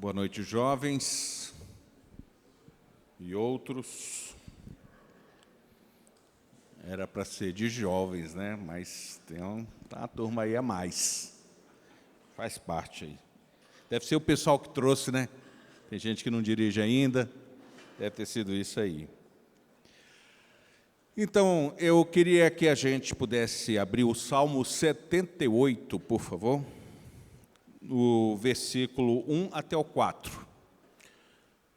Boa noite, jovens e outros. Era para ser de jovens, né? Mas tem uma turma aí a mais. Faz parte aí. Deve ser o pessoal que trouxe, né? Tem gente que não dirige ainda. Deve ter sido isso aí. Então, eu queria que a gente pudesse abrir o Salmo 78, por favor. O versículo 1 até o 4.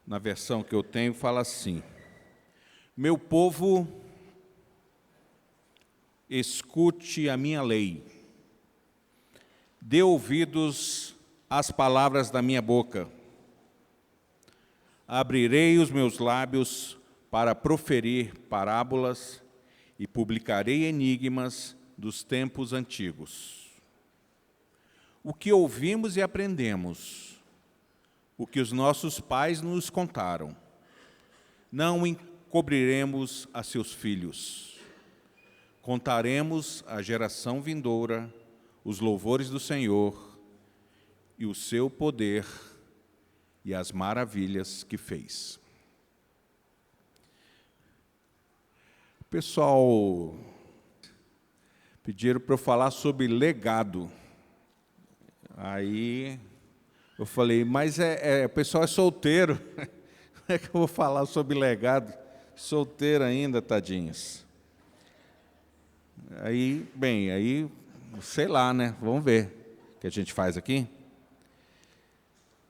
Na versão que eu tenho, fala assim: Meu povo, escute a minha lei, dê ouvidos às palavras da minha boca. Abrirei os meus lábios para proferir parábolas e publicarei enigmas dos tempos antigos. O que ouvimos e aprendemos, o que os nossos pais nos contaram, não encobriremos a seus filhos. Contaremos à geração vindoura os louvores do Senhor e o seu poder e as maravilhas que fez. O pessoal pediram para eu falar sobre legado. Aí eu falei, mas o pessoal é solteiro, como é que eu vou falar sobre legado? Solteiro ainda, tadinhos. Aí, sei lá, né? Vamos ver o que a gente faz aqui.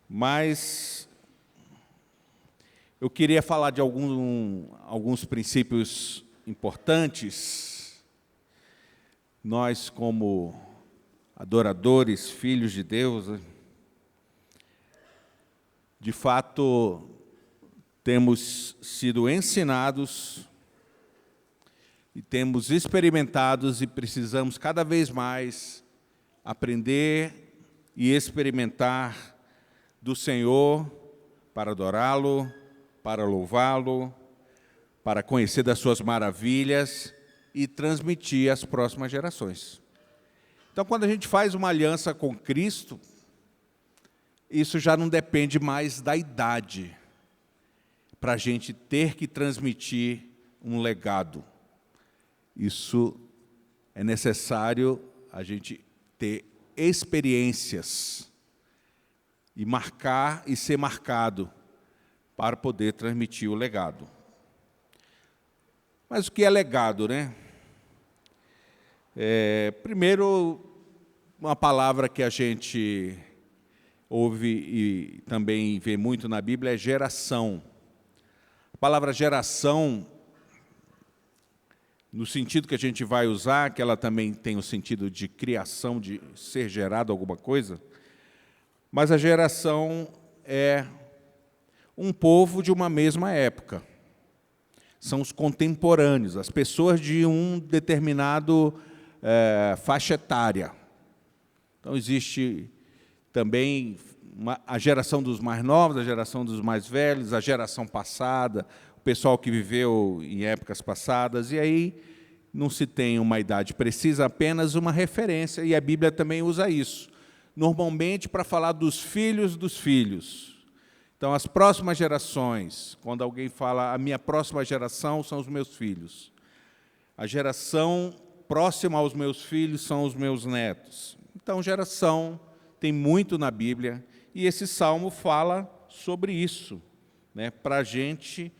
Mas eu queria falar de alguns princípios importantes. Nós, como adoradores, filhos de Deus, de fato, temos sido ensinados e temos experimentados e precisamos cada vez mais aprender e experimentar do Senhor para adorá-lo, para louvá-lo, para conhecer das suas maravilhas e transmitir às próximas gerações. Então, quando a gente faz uma aliança com Cristo, isso já não depende mais da idade, para a gente ter que transmitir um legado. Isso é necessário a gente ter experiências e marcar e ser marcado para poder transmitir o legado. Mas o que é legado, né? Primeiro, uma palavra que a gente ouve e também vê muito na Bíblia é geração. A palavra geração, no sentido que a gente vai usar, que ela também tem o sentido de criação, de ser gerado alguma coisa, mas a geração é um povo de uma mesma época. São os contemporâneos, as pessoas de um determinado faixa etária. Então, existe também a geração dos mais novos, a geração dos mais velhos, a geração passada, o pessoal que viveu em épocas passadas, e aí não se tem uma idade precisa, apenas uma referência, e a Bíblia também usa isso, normalmente para falar dos filhos dos filhos. Então, as próximas gerações, quando alguém fala, a minha próxima geração são os meus filhos. A geração próxima aos meus filhos são os meus netos. Então, geração tem muito na Bíblia, e esse salmo fala sobre isso, né, para a gente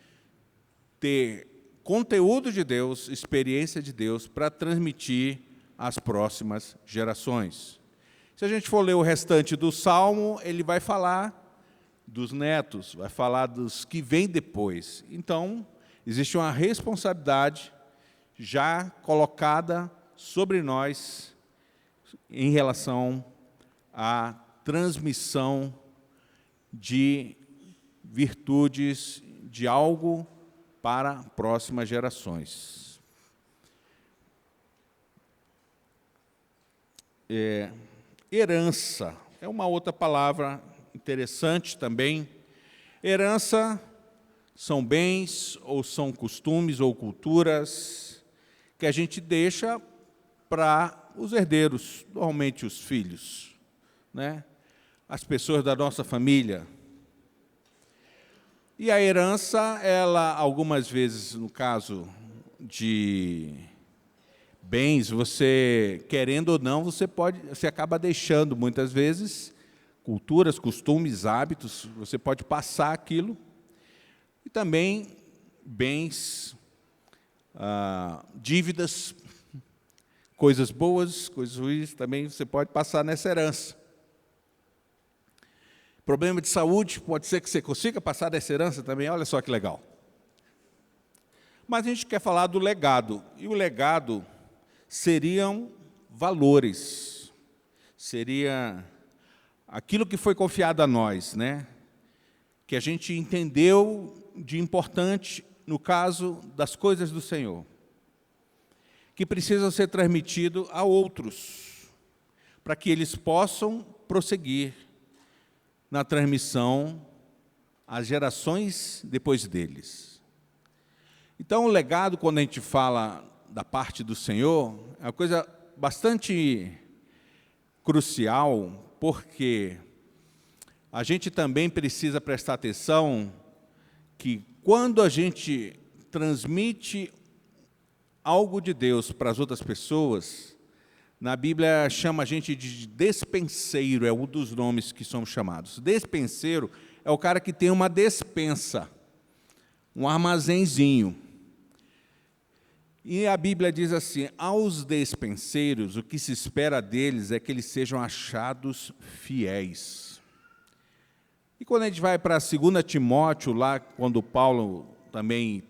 ter conteúdo de Deus, experiência de Deus, para transmitir às próximas gerações. Se a gente for ler o restante do salmo, ele vai falar dos netos, vai falar dos que vêm depois. Então, existe uma responsabilidade já colocada sobre nós em relação à transmissão de virtudes, de algo para próximas gerações. Herança é uma outra palavra interessante também. Herança são bens, ou são costumes, ou culturas, que a gente deixa para os herdeiros, normalmente os filhos, né? As pessoas da nossa família, E a herança, ela, algumas vezes, no caso de bens, você, querendo ou não, você acaba deixando, muitas vezes, culturas, costumes, hábitos, você pode passar aquilo. E também bens, dívidas, coisas boas, coisas ruins, também você pode passar nessa herança. Problema de saúde, pode ser que você consiga passar dessa herança também, olha só que legal. Mas a gente quer falar do legado, e o legado seriam valores, seria aquilo que foi confiado a nós, né? Que a gente entendeu de importante no caso das coisas do Senhor, que precisam ser transmitidos a outros, para que eles possam prosseguir na transmissão às gerações depois deles. Então, o legado, quando a gente fala da parte do Senhor, é uma coisa bastante crucial, porque a gente também precisa prestar atenção que, quando a gente transmite algo de Deus para as outras pessoas, na Bíblia chama a gente de despenseiro, é um dos nomes que somos chamados. Despenseiro é o cara que tem uma despensa, um armazenzinho. E a Bíblia diz assim, aos despenseiros, o que se espera deles é que eles sejam achados fiéis. E quando a gente vai para 2 Timóteo, lá quando Paulo também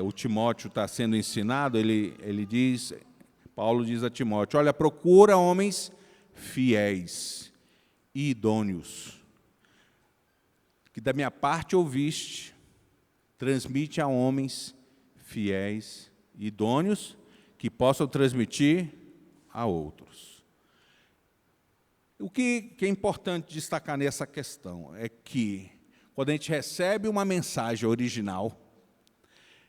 o Timóteo está sendo ensinado, ele diz, Paulo diz a Timóteo, olha, procura homens fiéis e idôneos, que da minha parte ouviste, transmite a homens fiéis e idôneos, que possam transmitir a outros. O que é importante destacar nessa questão é que, quando a gente recebe uma mensagem original,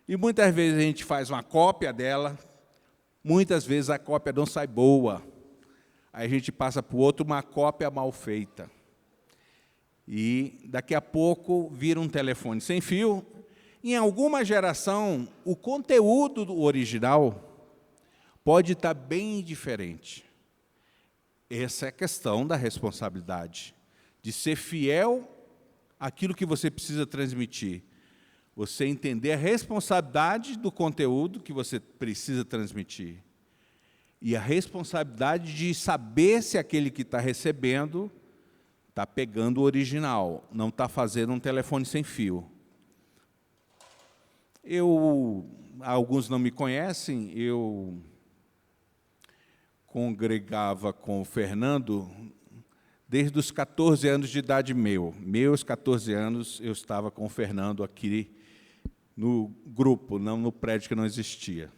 e muitas vezes a gente faz uma cópia dela, muitas vezes a cópia não sai boa, aí a gente passa para o outro uma cópia mal feita. E daqui a pouco vira um telefone sem fio. Em alguma geração, o conteúdo do original pode estar bem diferente. Essa é a questão da responsabilidade, de ser fiel àquilo que você precisa transmitir. Você entender a responsabilidade do conteúdo que você precisa transmitir. E a responsabilidade de saber se aquele que está recebendo está pegando o original, não está fazendo um telefone sem fio. Alguns não me conhecem, eu congregava com o Fernando desde os 14 anos de idade meus 14 anos, eu estava com o Fernando aqui no grupo, não no prédio que não existia.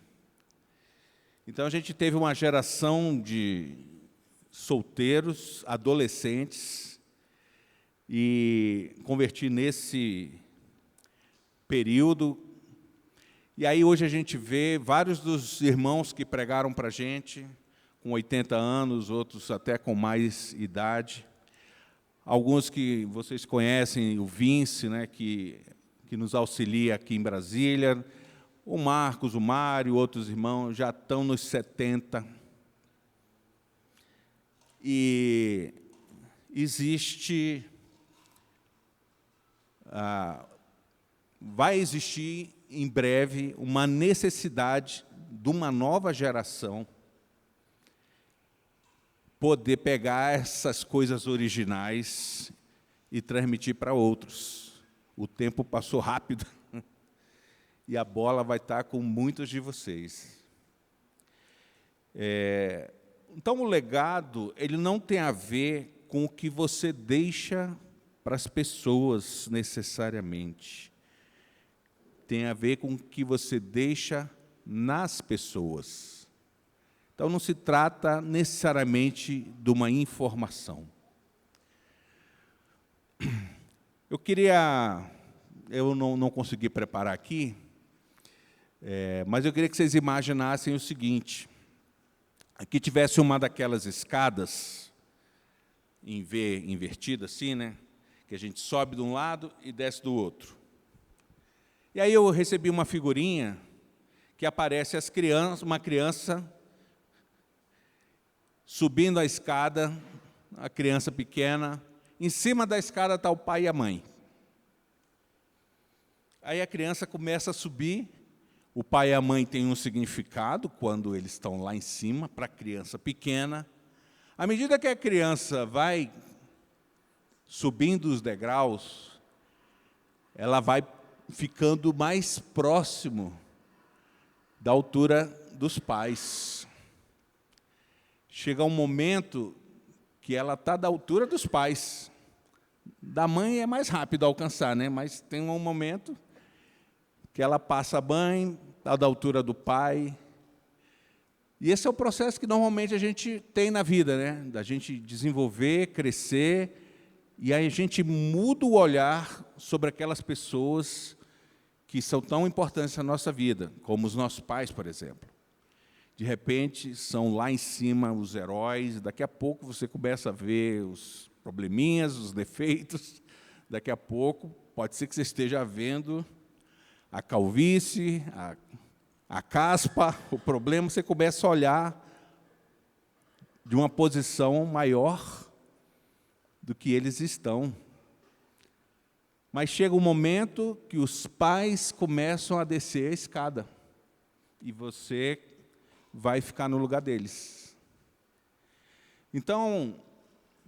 Então, a gente teve uma geração de solteiros, adolescentes, e converti nesse período. E aí, hoje, a gente vê vários dos irmãos que pregaram para a gente, com 80 anos, outros até com mais idade. Alguns que vocês conhecem, o Vince, né, que nos auxilia aqui em Brasília, o Marcos, o Mário, outros irmãos, já estão nos 70. E vai existir, em breve, uma necessidade de uma nova geração poder pegar essas coisas originais e transmitir para outros. O tempo passou rápido e a bola vai estar com muitos de vocês. Então, o legado, ele não tem a ver com o que você deixa para as pessoas, necessariamente. Tem a ver com o que você deixa nas pessoas. Então, não se trata necessariamente de uma informação. Eu não consegui preparar aqui, mas eu queria que vocês imaginassem o seguinte, aqui tivesse uma daquelas escadas, em V invertida assim, né? que a gente sobe de um lado e desce do outro. E aí eu recebi uma figurinha que aparece uma criança subindo a escada, a criança pequena, em cima da escada está o pai e a mãe. Aí a criança começa a subir, o pai e a mãe têm um significado quando eles estão lá em cima, para a criança pequena. À medida que a criança vai subindo os degraus, ela vai ficando mais próximo da altura dos pais. Chega um momento que ela está da altura dos pais. Da mãe é mais rápido alcançar, né? Mas tem um momento que ela passa a mãe, está da altura do pai. E esse é o processo que normalmente a gente tem na vida, né? Da gente desenvolver, crescer, e aí a gente muda o olhar sobre aquelas pessoas que são tão importantes na nossa vida, como os nossos pais, por exemplo. De repente, são lá em cima os heróis, daqui a pouco você começa a ver os probleminhas, os defeitos, daqui a pouco pode ser que você esteja vendo a calvície, a caspa, o problema, você começa a olhar de uma posição maior do que eles estão. Mas chega um momento que os pais começam a descer a escada e você vai ficar no lugar deles. Então,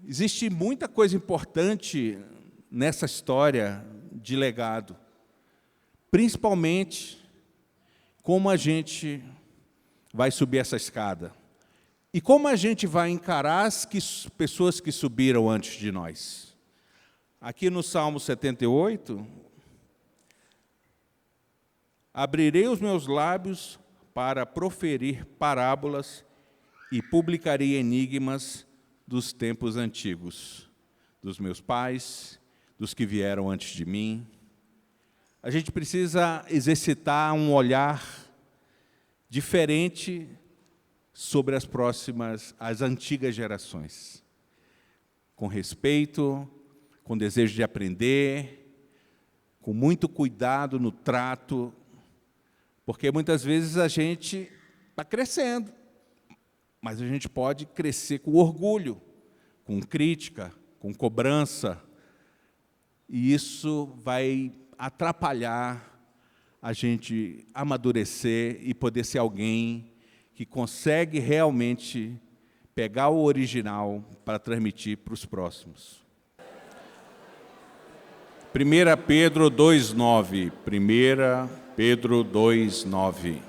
existe muita coisa importante nessa história de legado, principalmente como a gente vai subir essa escada e como a gente vai encarar as pessoas que subiram antes de nós. Aqui no Salmo 78, abrirei os meus lábios para proferir parábolas e publicarei enigmas dos tempos antigos, dos meus pais, dos que vieram antes de mim. A gente precisa exercitar um olhar diferente sobre as antigas gerações, com respeito, com desejo de aprender, com muito cuidado no trato, porque muitas vezes a gente está crescendo, mas a gente pode crescer com orgulho, com crítica, com cobrança, e isso vai atrapalhar a gente amadurecer e poder ser alguém que consegue realmente pegar o original para transmitir para os próximos. 1 Pedro 2,9. 1 Pedro 2,9.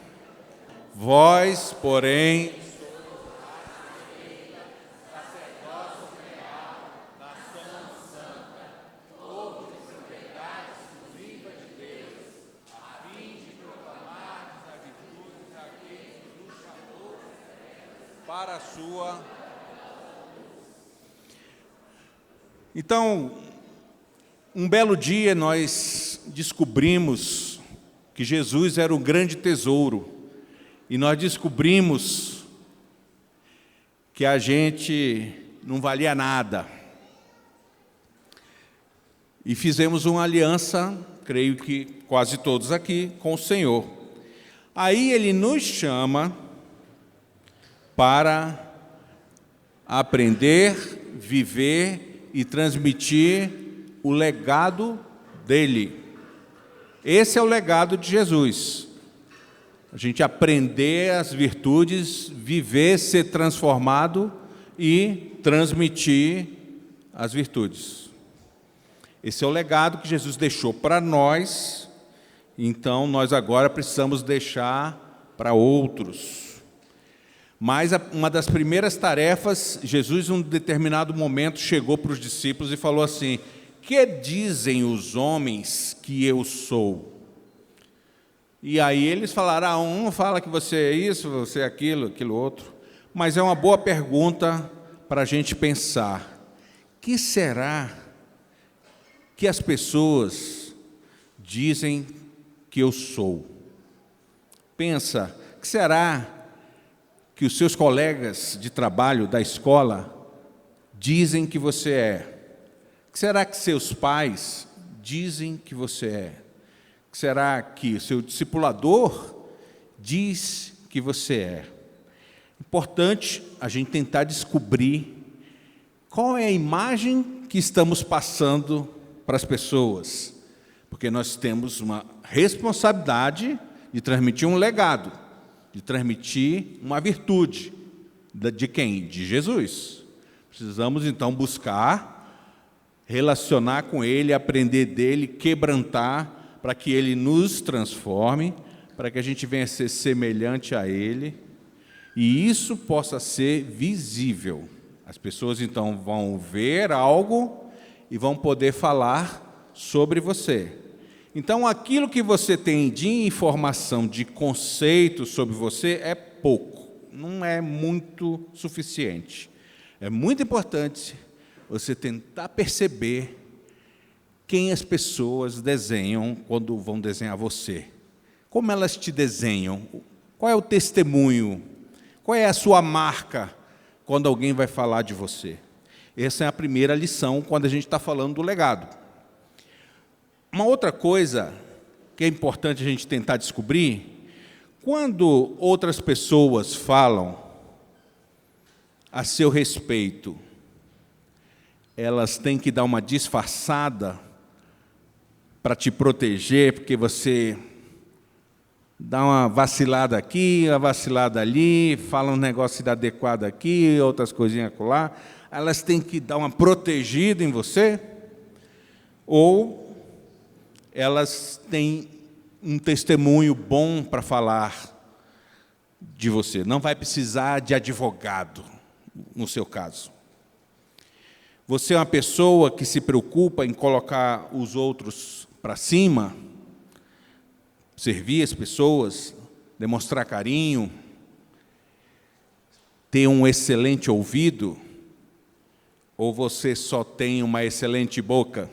Vós, porém, para a sua. Então, um belo dia nós descobrimos que Jesus era um grande tesouro, e nós descobrimos que a gente não valia nada. E fizemos uma aliança, creio que quase todos aqui, com o Senhor. Aí Ele nos chama para aprender, viver e transmitir o legado dele. Esse é o legado de Jesus. A gente aprender as virtudes, viver, ser transformado e transmitir as virtudes. Esse é o legado que Jesus deixou para nós, então nós agora precisamos deixar para outros. Mas uma das primeiras tarefas, Jesus, em um determinado momento, chegou para os discípulos e falou assim: que dizem os homens que eu sou? E aí eles falaram: um fala que você é isso, você é aquilo, aquilo outro. Mas é uma boa pergunta para a gente pensar. Que será que as pessoas dizem que eu sou? Pensa, que será que os seus colegas de trabalho da escola dizem que você é? que será que seus pais dizem que você é? O que será que o seu discipulador diz que você é? Importante a gente tentar descobrir qual é a imagem que estamos passando para as pessoas, porque nós temos uma responsabilidade de transmitir um legado, de transmitir uma virtude. De quem? De Jesus. Precisamos, então, buscar, relacionar com Ele, aprender dEle, quebrantar, para que Ele nos transforme, para que a gente venha a ser semelhante a Ele, e isso possa ser visível. As pessoas, então, vão ver algo e vão poder falar sobre você. Então, aquilo que você tem de informação, de conceito sobre você é pouco, não é muito suficiente. É muito importante você tentar perceber quem as pessoas desenham quando vão desenhar você. Como elas te desenham? Qual é o testemunho? Qual é a sua marca quando alguém vai falar de você? Essa é a primeira lição quando a gente está falando do legado. Uma outra coisa que é importante a gente tentar descobrir, quando outras pessoas falam a seu respeito, elas têm que dar uma disfarçada para te proteger, porque você dá uma vacilada aqui, uma vacilada ali, fala um negócio inadequado aqui, outras coisinhas lá, elas têm que dar uma protegida em você, ou elas têm um testemunho bom para falar de você. Não vai precisar de advogado, no seu caso. Você é uma pessoa que se preocupa em colocar os outros para cima, servir as pessoas, demonstrar carinho, ter um excelente ouvido, ou você só tem uma excelente boca?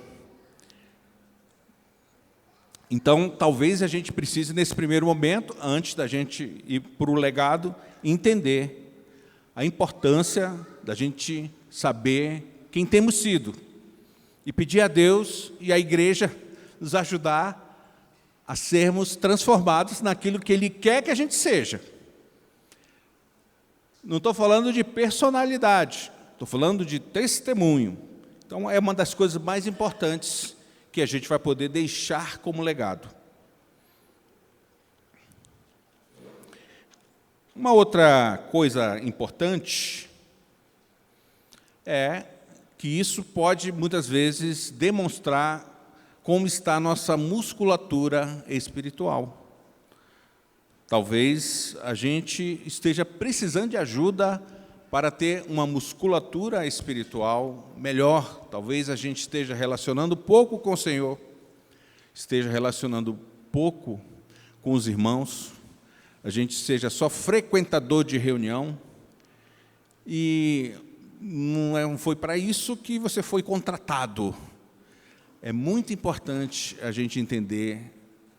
Então, talvez a gente precise, nesse primeiro momento, antes da gente ir para o legado, entender a importância da gente saber quem temos sido e pedir a Deus e à igreja nos ajudar a sermos transformados naquilo que Ele quer que a gente seja. Não estou falando de personalidade, estou falando de testemunho. Então, é uma das coisas mais importantes que a gente vai poder deixar como legado. Uma outra coisa importante é que isso pode, muitas vezes, demonstrar como está a nossa musculatura espiritual. Talvez a gente esteja precisando de ajuda para ter uma musculatura espiritual melhor. Talvez a gente esteja relacionando pouco com o Senhor, esteja relacionando pouco com os irmãos, a gente seja só frequentador de reunião, e não foi para isso que você foi contratado. É muito importante a gente entender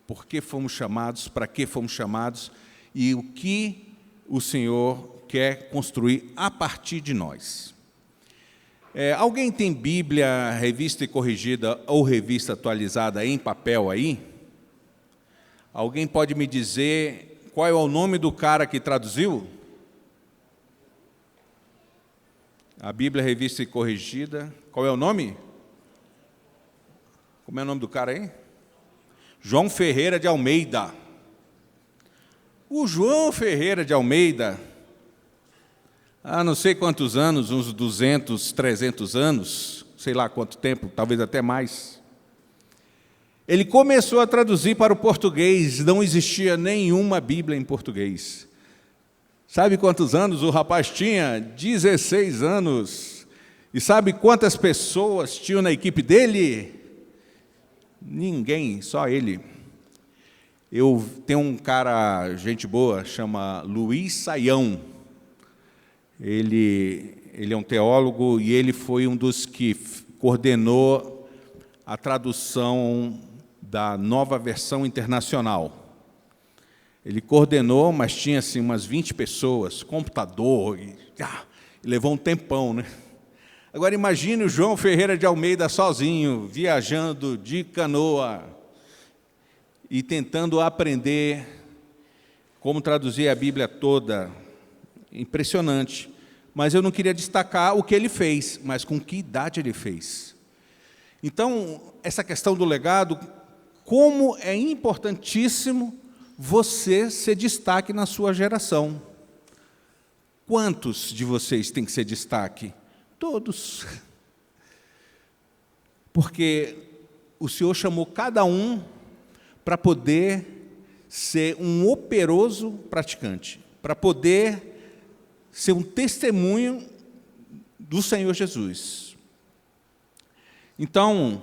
por que fomos chamados, para que fomos chamados, e o que o Senhor quer construir a partir de nós. Alguém tem Bíblia, revista e corrigida ou revista atualizada em papel aí? Alguém pode me dizer qual é o nome do cara que traduziu? A Bíblia, revista e corrigida, qual é o nome? Como é o nome do cara aí? João Ferreira de Almeida. O João Ferreira de Almeida, há não sei quantos anos, uns 200, 300 anos, sei lá quanto tempo, talvez até mais, ele começou a traduzir para o português, não existia nenhuma Bíblia em português. Sabe quantos anos o rapaz tinha? 16 anos. E sabe quantas pessoas tinham na equipe dele? Ninguém, só ele. Eu tenho um cara, gente boa, chama Luiz Saião. Ele é um teólogo e ele foi um dos que coordenou a tradução da Nova Versão Internacional. Ele coordenou, mas tinha assim, umas 20 pessoas, computador, e levou um tempão, né? Agora imagine o João Ferreira de Almeida sozinho, viajando de canoa e tentando aprender como traduzir a Bíblia toda. Impressionante. Mas eu não queria destacar o que ele fez, mas com que idade ele fez. Então, essa questão do legado, como é importantíssimo você ser destaque na sua geração. Quantos de vocês têm que ser destaque? Todos. Porque o Senhor chamou cada um para poder ser um operoso praticante, para poder ser um testemunho do Senhor Jesus. Então,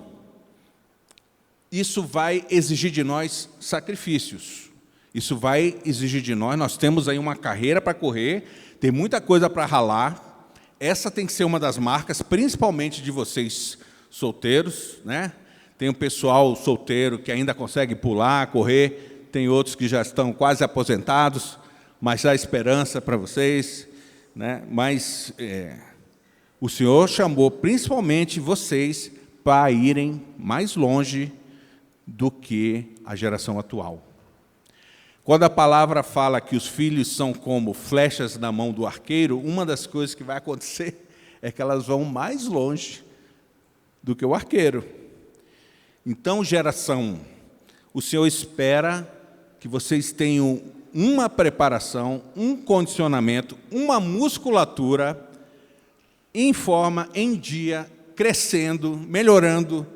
isso vai exigir de nós sacrifícios. Isso vai exigir de nós temos aí uma carreira para correr, tem muita coisa para ralar. Essa tem que ser uma das marcas, principalmente de vocês solteiros, né? Tem um pessoal solteiro que ainda consegue pular, correr, tem outros que já estão quase aposentados, mas há esperança para vocês, né? Mas o Senhor chamou principalmente vocês para irem mais longe do que a geração atual. Quando a palavra fala que os filhos são como flechas na mão do arqueiro, uma das coisas que vai acontecer é que elas vão mais longe do que o arqueiro. Então, geração, o Senhor espera que vocês tenham uma preparação, um condicionamento, uma musculatura em forma, em dia, crescendo, melhorando,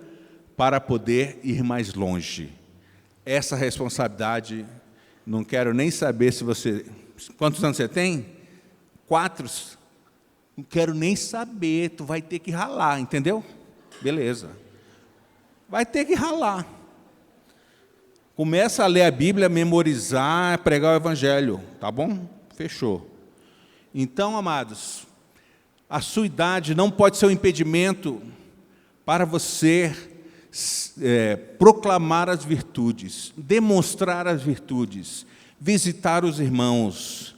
para poder ir mais longe. Essa responsabilidade, não quero nem saber se você... Quantos anos você tem? 4? Não quero nem saber, tu vai ter que ralar, entendeu? Beleza. Vai ter que ralar. Começa a ler a Bíblia, memorizar, pregar o Evangelho, tá bom? Fechou. Então, amados, a sua idade não pode ser um impedimento para você proclamar as virtudes, demonstrar as virtudes, visitar os irmãos,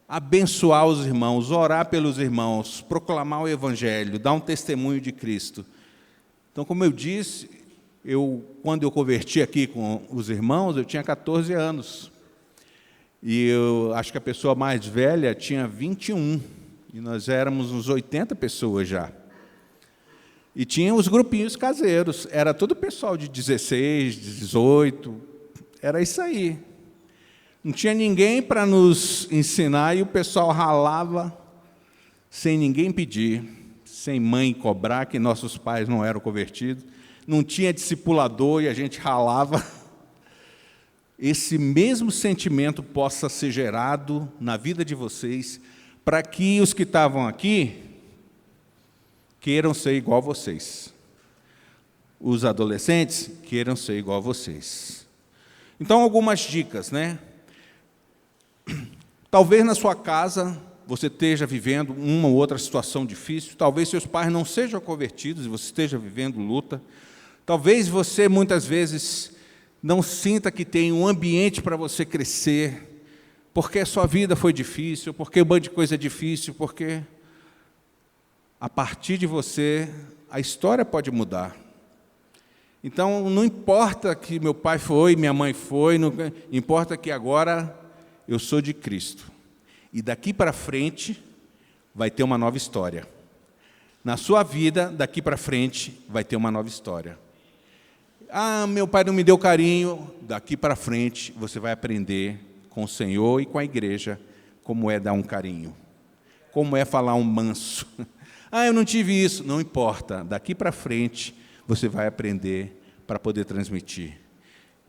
abençoar os irmãos, orar pelos irmãos, proclamar o Evangelho, dar um testemunho de Cristo. Então, como eu disse, quando eu converti aqui com os irmãos, eu tinha 14 anos. E eu acho que a pessoa mais velha tinha 21. E nós éramos uns 80 pessoas já. E tinha os grupinhos caseiros. Era todo pessoal de 16, 18. Era isso aí. Não tinha ninguém para nos ensinar e o pessoal ralava sem ninguém pedir, sem mãe cobrar, que nossos pais não eram convertidos. Não tinha discipulador e a gente ralava. Esse mesmo sentimento possa ser gerado na vida de vocês, para que os que estavam aqui queiram ser igual a vocês. Os adolescentes queiram ser igual a vocês. Então, algumas dicas, né? Talvez na sua casa você esteja vivendo uma ou outra situação difícil, talvez seus pais não sejam convertidos e você esteja vivendo luta. Talvez você, muitas vezes, não sinta que tem um ambiente para você crescer, porque a sua vida foi difícil, porque um monte de coisa é difícil, porque a partir de você, a história pode mudar. Então, não importa que meu pai foi, minha mãe foi, não importa que agora eu sou de Cristo. E daqui para frente, vai ter uma nova história. Na sua vida, daqui para frente, vai ter uma nova história. Ah, meu pai não me deu carinho. Daqui para frente, você vai aprender com o Senhor e com a igreja como é dar um carinho, como é falar um manso. Ah, eu não tive isso. Não importa. Daqui para frente, você vai aprender para poder transmitir.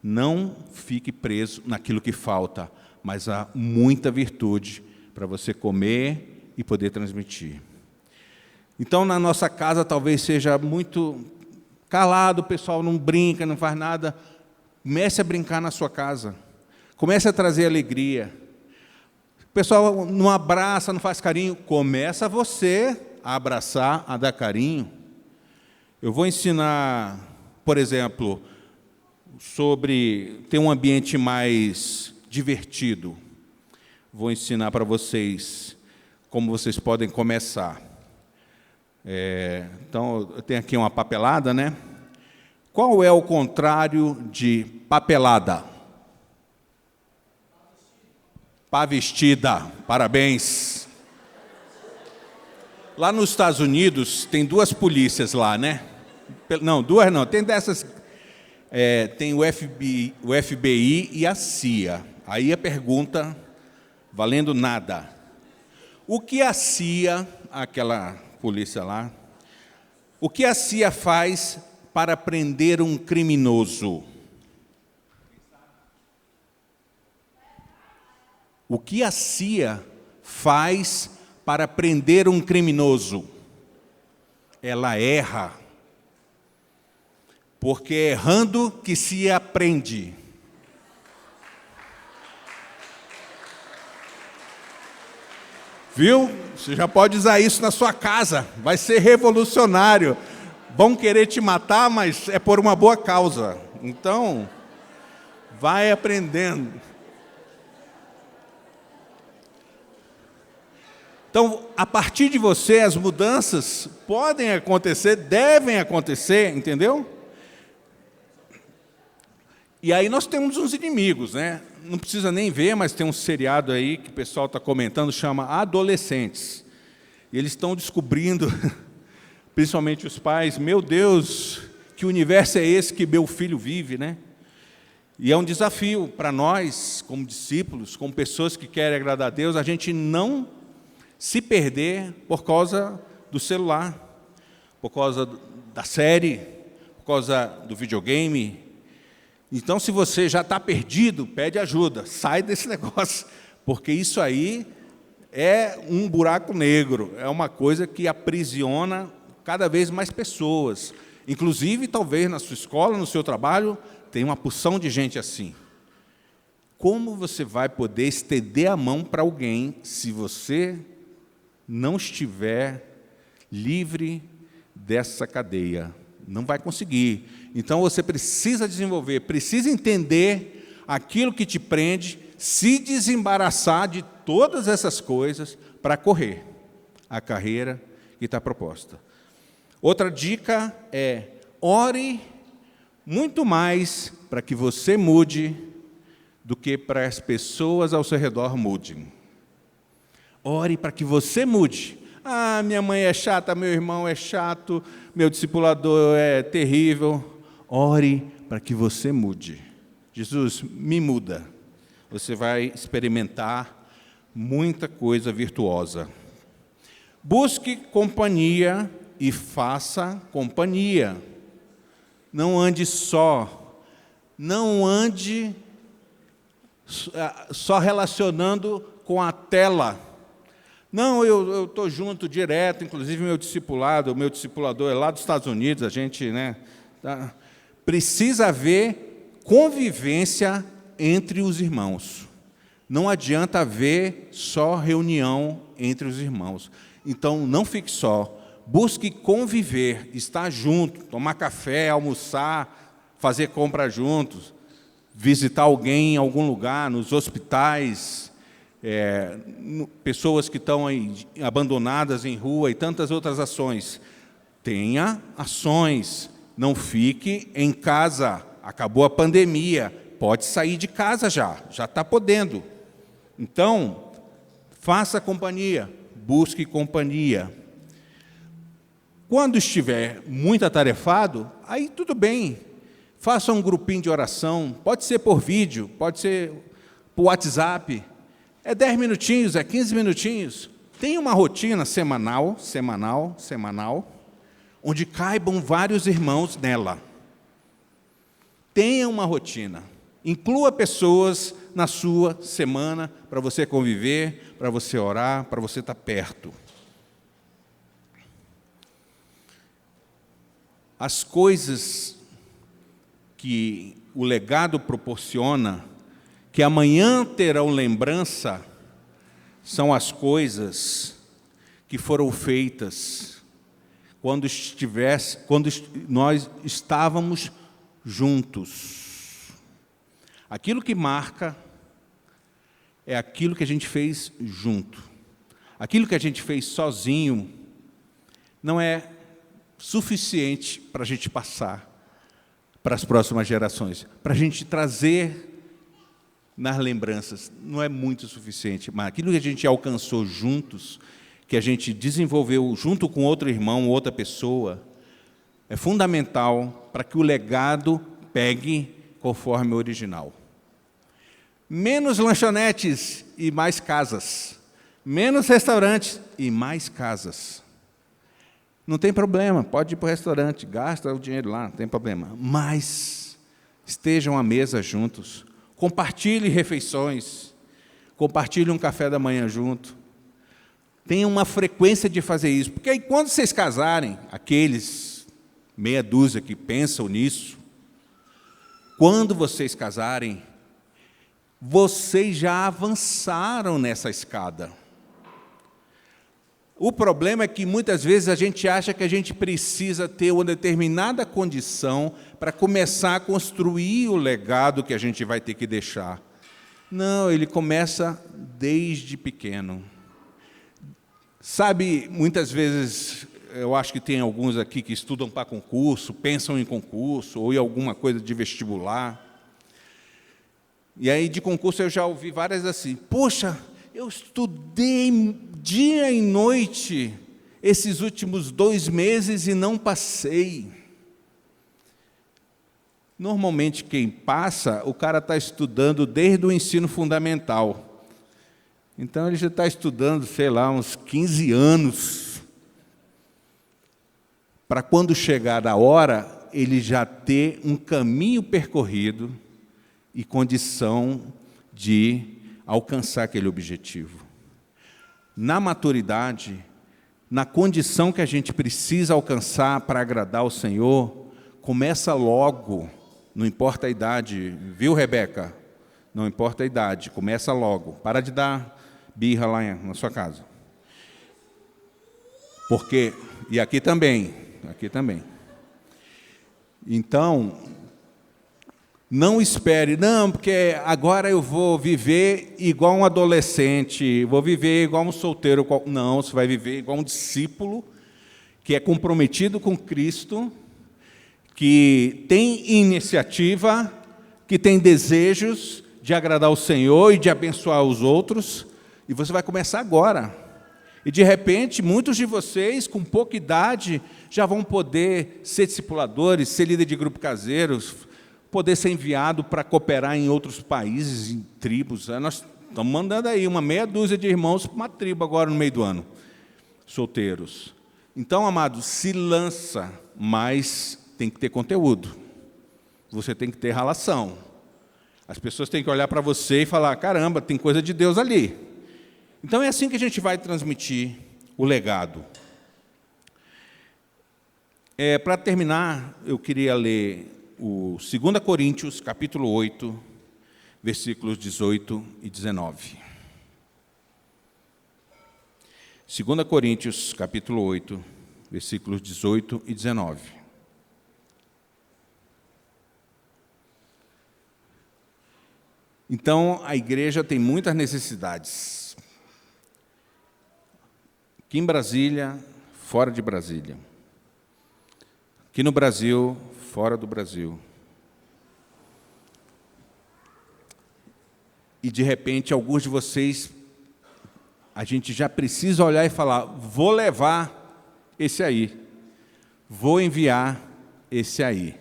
Não fique preso naquilo que falta, mas há muita virtude para você comer e poder transmitir. Então, na nossa casa, talvez seja muito calado, o pessoal não brinca, não faz nada. Comece a brincar na sua casa. Comece a trazer alegria. O pessoal não abraça, não faz carinho. Começa você a abraçar, a dar carinho. Eu vou ensinar, por exemplo, sobre ter um ambiente mais divertido. Vou ensinar para vocês como vocês podem começar. Então, eu tenho aqui uma papelada, né? Qual é o contrário de papelada? Pavestida. Parabéns. Lá nos Estados Unidos, tem duas polícias lá, né? Não, duas não. Tem dessas... tem o FBI e a CIA. Aí a pergunta, valendo nada. O que a CIA, aquela polícia lá, o que a CIA faz para prender um criminoso? O que a CIA faz para prender um criminoso? Ela erra. Porque é errando que se aprende. Viu? Você já pode usar isso na sua casa. Vai ser revolucionário. Vão querer te matar, mas é por uma boa causa. Então, vai aprendendo. Então, a partir de você, as mudanças podem acontecer, devem acontecer, entendeu? E aí nós temos uns inimigos, né? Não precisa nem ver, mas tem um seriado aí que o pessoal está comentando, chama Adolescentes. E eles estão descobrindo, principalmente os pais, meu Deus, que universo é esse que meu filho vive, né? E é um desafio para nós, como discípulos, como pessoas que querem agradar a Deus, a gente não se perder por causa do celular, por causa da série, por causa do videogame. Então, se você já está perdido, pede ajuda, sai desse negócio, porque isso aí é um buraco negro, é uma coisa que aprisiona cada vez mais pessoas. Inclusive, talvez na sua escola, no seu trabalho, tem uma porção de gente assim. Como você vai poder estender a mão para alguém se você não estiver livre dessa cadeia? Não vai conseguir. Então, você precisa desenvolver, precisa entender aquilo que te prende, se desembaraçar de todas essas coisas para correr a carreira que está proposta. Outra dica é, ore muito mais para que você mude do que para as pessoas ao seu redor mudem. Ore para que você mude. Ah, minha mãe é chata, meu irmão é chato, meu discipulador é terrível. Ore para que você mude. Jesus, me muda. Você vai experimentar muita coisa virtuosa. Busque companhia e faça companhia. Não ande só. Não ande só relacionando com a tela. Não, eu estou junto direto, inclusive meu discipulador é lá dos Estados Unidos, a gente, né? Precisa haver convivência entre os irmãos. Não adianta haver só reunião entre os irmãos. Então, não fique só. Busque conviver, estar junto, tomar café, almoçar, fazer compra juntos, visitar alguém em algum lugar, nos hospitais, pessoas que estão aí abandonadas em rua e tantas outras ações. Tenha ações, não fique em casa. Acabou a pandemia, pode sair de casa já está podendo. Então, faça companhia, busque companhia. Quando estiver muito atarefado, aí tudo bem, faça um grupinho de oração, pode ser por vídeo, pode ser por WhatsApp, é 10 minutinhos, é 15 minutinhos. Tenha uma rotina semanal, onde caibam vários irmãos nela. Tenha uma rotina. Inclua pessoas na sua semana para você conviver, para você orar, para você estar perto. As coisas que o legado proporciona, que amanhã terão lembrança, são as coisas que foram feitas quando nós estávamos juntos. Aquilo que marca é aquilo que a gente fez junto. Aquilo que a gente fez sozinho não é suficiente para a gente passar para as próximas gerações, para a gente trazer nas lembranças, não é muito suficiente, mas aquilo que a gente alcançou juntos, que a gente desenvolveu junto com outro irmão, outra pessoa, é fundamental para que o legado pegue conforme o original. Menos lanchonetes e mais casas. Menos restaurantes e mais casas. Não tem problema, pode ir para o restaurante, gasta o dinheiro lá, não tem problema. Mas estejam à mesa juntos, compartilhem refeições, compartilhem um café da manhã junto. Tenham uma frequência de fazer isso, porque aí quando vocês casarem, aqueles meia dúzia que pensam nisso, quando vocês casarem, vocês já avançaram nessa escada. O problema é que muitas vezes a gente acha que a gente precisa ter uma determinada condição para começar a construir o legado que a gente vai ter que deixar. Não, ele começa desde pequeno. Sabe, muitas vezes, eu acho que tem alguns aqui que estudam para concurso, pensam em concurso, ou em alguma coisa de vestibular. E aí, de concurso, eu já ouvi várias assim, poxa, eu estudei dia e noite esses últimos 2 meses e não passei. Normalmente, quem passa, o cara está estudando desde o ensino fundamental. Então, ele já está estudando, sei lá, uns 15 anos, para quando chegar a hora, ele já ter um caminho percorrido e condição de alcançar aquele objetivo. Na maturidade, na condição que a gente precisa alcançar para agradar ao Senhor, começa logo, não importa a idade, viu, Rebeca? Não importa a idade, começa logo. Para de dar birra lá na sua casa. Porque, e aqui também. Então, não espere, não, porque agora eu vou viver igual um adolescente, vou viver igual um solteiro. Não, você vai viver igual um discípulo que é comprometido com Cristo, que tem iniciativa, que tem desejos de agradar o Senhor e de abençoar os outros, e você vai começar agora. E, de repente, muitos de vocês, com pouca idade, já vão poder ser discipuladores, ser líder de grupo caseiros, poder ser enviado para cooperar em outros países, em tribos. Nós estamos mandando aí uma meia dúzia de irmãos para uma tribo agora no meio do ano, solteiros. Então, amados, se lança, mas tem que ter conteúdo. Você tem que ter relação. As pessoas têm que olhar para você e falar, caramba, tem coisa de Deus ali. Então, é assim que a gente vai transmitir o legado. Para terminar, eu queria ler o 2 Coríntios, capítulo 8, versículos 18 e 19. 2 Coríntios, capítulo 8, versículos 18 e 19. Então, a igreja tem muitas necessidades. Aqui em Brasília, fora de Brasília. Aqui no Brasil, fora do Brasil. E, de repente, alguns de vocês, a gente já precisa olhar e falar, vou levar esse aí, vou enviar esse aí.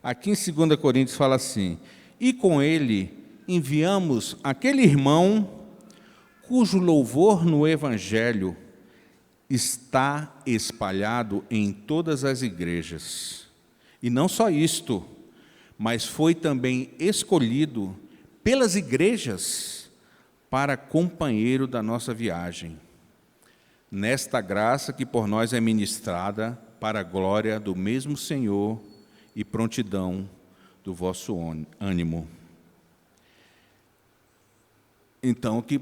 Aqui em 2 Coríntios fala assim, e com ele enviamos aquele irmão cujo louvor no Evangelho está espalhado em todas as igrejas. E não só isto, mas foi também escolhido pelas igrejas para companheiro da nossa viagem, nesta graça que por nós é ministrada para a glória do mesmo Senhor e prontidão do vosso ânimo. Então, que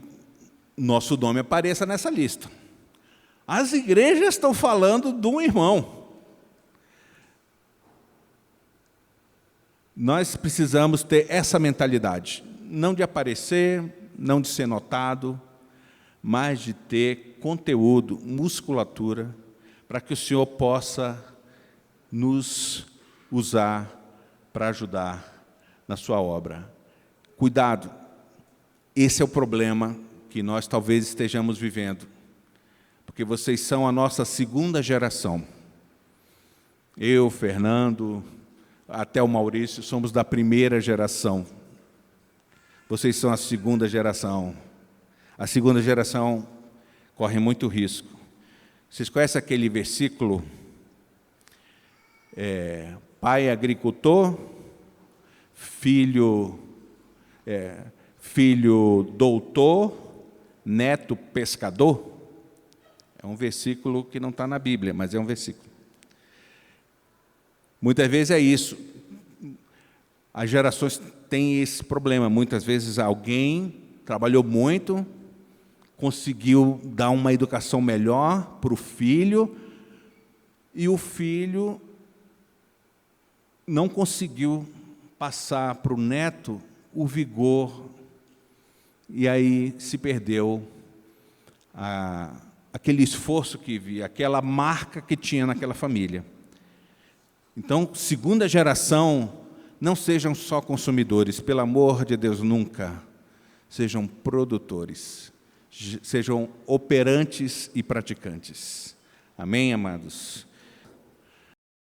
nosso nome apareça nessa lista. As igrejas estão falando de um irmão. Nós precisamos ter essa mentalidade, não de aparecer, não de ser notado, mas de ter conteúdo, musculatura, para que o Senhor possa nos usar para ajudar na sua obra. Cuidado, esse é o problema que nós talvez estejamos vivendo, porque vocês são a nossa segunda geração. Eu, Fernando, até o Maurício, somos da primeira geração. Vocês são a segunda geração. A segunda geração corre muito risco. Vocês conhecem aquele versículo? Pai agricultor, filho doutor, neto pescador. É um versículo que não está na Bíblia, mas é um versículo. Muitas vezes é isso. As gerações têm esse problema. Muitas vezes alguém trabalhou muito, conseguiu dar uma educação melhor para o filho, e o filho não conseguiu passar para o neto o vigor, e aí se perdeu aquele esforço que havia, aquela marca que tinha naquela família. Então, segunda geração, não sejam só consumidores, pelo amor de Deus, nunca. Sejam produtores, sejam operantes e praticantes. Amém, amados?